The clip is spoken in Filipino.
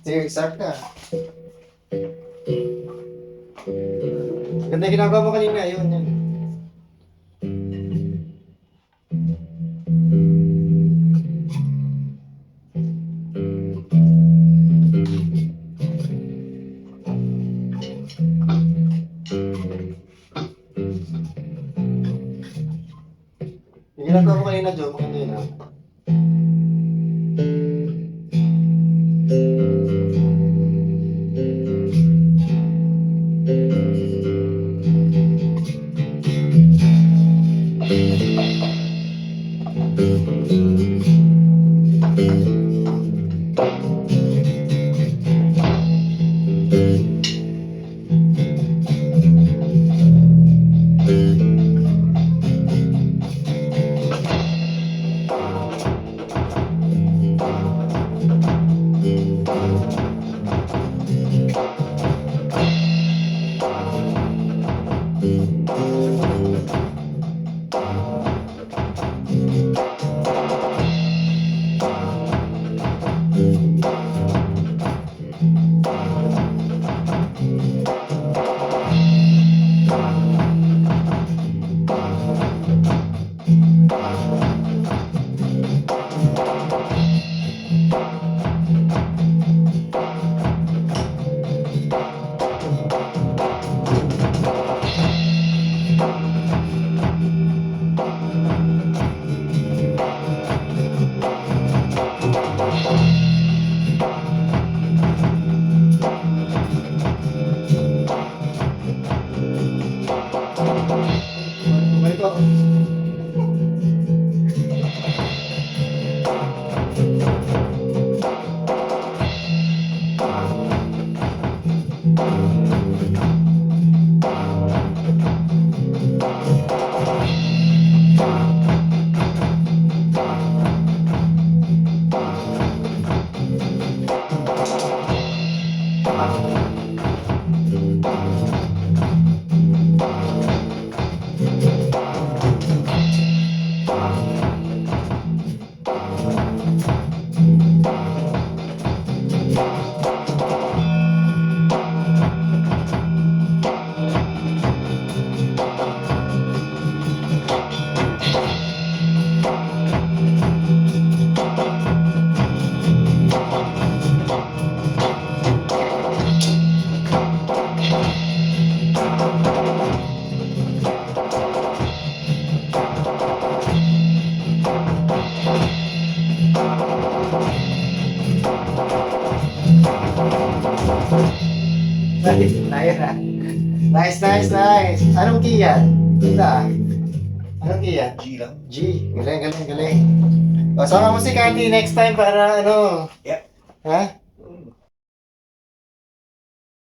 Sige, start ka. Ganda yung ginagawa mo kanina, yun, yun. Yung ginagawa mo kanina, Joe, maganda yun, ha? Balik ko. Nice, nice, nice. Anong key yan? Kita. Anong key yan? G lang. G. Galing, galing, galing. O, sama mo si Candy next time para ano. Yep. Ha?